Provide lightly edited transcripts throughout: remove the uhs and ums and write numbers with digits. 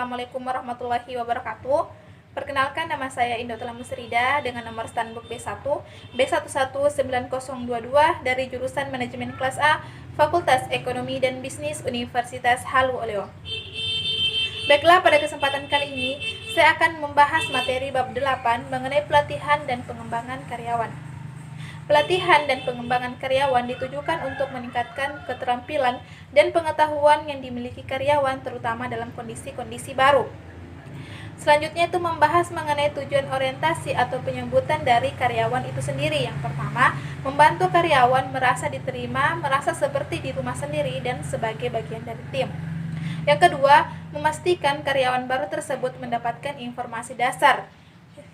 Assalamualaikum warahmatullahi wabarakatuh. Perkenalkan, nama saya Indotela Musrida dengan nomor standbook B1 B119022 dari jurusan Manajemen Kelas A, Fakultas Ekonomi dan Bisnis Universitas Halu Oleo. Baiklah, pada kesempatan kali ini saya akan membahas materi bab 8 mengenai pelatihan dan pengembangan karyawan. Pelatihan dan pengembangan karyawan ditujukan untuk meningkatkan keterampilan dan pengetahuan yang dimiliki karyawan, terutama dalam kondisi-kondisi baru. Selanjutnya itu membahas mengenai tujuan orientasi atau penyebutan dari karyawan itu sendiri. Yang pertama, membantu karyawan merasa diterima, merasa seperti di rumah sendiri dan sebagai bagian dari tim. Yang kedua, memastikan karyawan baru tersebut mendapatkan informasi dasar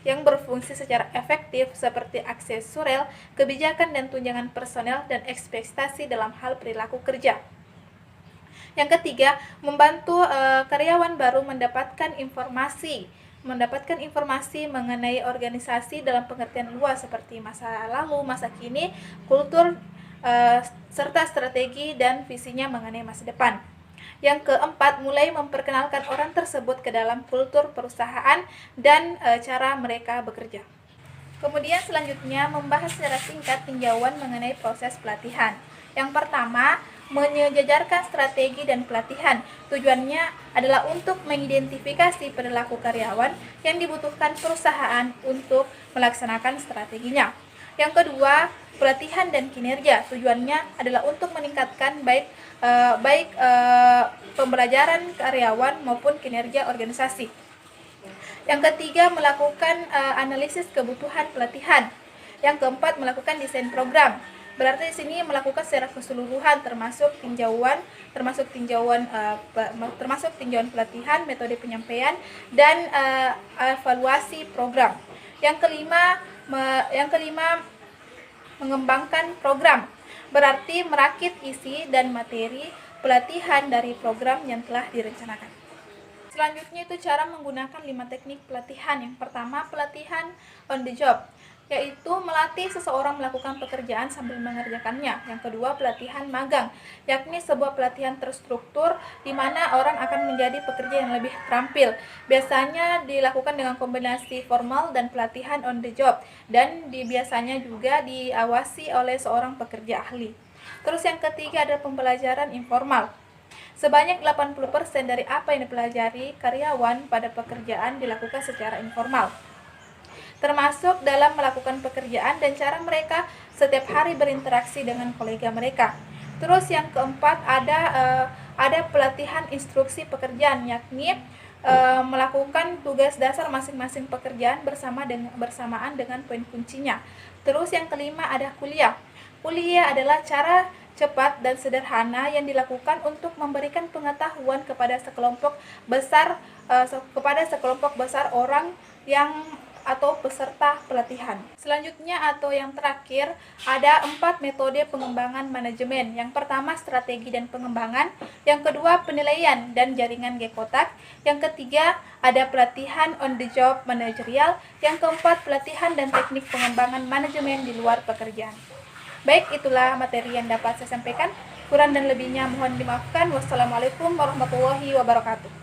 yang berfungsi secara efektif seperti akses surel, kebijakan dan tunjangan personel, dan ekspektasi dalam hal perilaku kerja. Yang ketiga, membantu karyawan baru mendapatkan informasi mengenai organisasi dalam pengertian luas seperti masa lalu, masa kini, kultur, serta strategi dan visinya mengenai masa depan. Yang keempat, mulai memperkenalkan orang tersebut ke dalam kultur perusahaan dan cara mereka bekerja. Kemudian selanjutnya membahas secara singkat tinjauan mengenai proses pelatihan. Yang pertama, menyejajarkan strategi dan pelatihan. Tujuannya adalah untuk mengidentifikasi perilaku karyawan yang dibutuhkan perusahaan untuk melaksanakan strateginya. Yang kedua, pelatihan dan kinerja. Tujuannya adalah untuk meningkatkan baik pembelajaran karyawan maupun kinerja organisasi. Yang ketiga, melakukan analisis kebutuhan pelatihan. Yang keempat, melakukan desain program. Berarti di sini melakukan secara keseluruhan termasuk tinjauan pelatihan, metode penyampaian, dan evaluasi program. Yang kelima, mengembangkan program. Berarti merakit isi dan materi pelatihan dari program yang telah direncanakan. Selanjutnya itu cara menggunakan 5 teknik pelatihan. Yang pertama, pelatihan on the job, yaitu melatih seseorang melakukan pekerjaan sambil mengerjakannya. Yang kedua, pelatihan magang, yakni sebuah pelatihan terstruktur di mana orang akan menjadi pekerja yang lebih terampil. Biasanya dilakukan dengan kombinasi formal dan pelatihan on the job, dan biasanya juga diawasi oleh seorang pekerja ahli. Terus yang ketiga adalah pembelajaran informal. Sebanyak 80% dari apa yang dipelajari karyawan pada pekerjaan dilakukan secara informal, termasuk dalam melakukan pekerjaan dan cara mereka setiap hari berinteraksi dengan kolega mereka. Terus yang keempat ada pelatihan instruksi pekerjaan, yakni melakukan tugas dasar masing-masing pekerjaan bersamaan dengan poin kuncinya. Terus yang kelima ada kuliah. Kuliah adalah cara cepat dan sederhana yang dilakukan untuk memberikan pengetahuan kepada sekelompok besar orang atau peserta pelatihan. Selanjutnya atau yang terakhir ada 4 metode pengembangan manajemen. Yang pertama, strategi dan pengembangan. Yang kedua, penilaian dan jaringan G-kotak. Yang ketiga, ada pelatihan on the job manajerial. Yang keempat, pelatihan dan teknik pengembangan manajemen di luar pekerjaan. Baik, itulah materi yang dapat saya sampaikan. Kurang dan lebihnya mohon dimaafkan. Wassalamualaikum warahmatullahi wabarakatuh.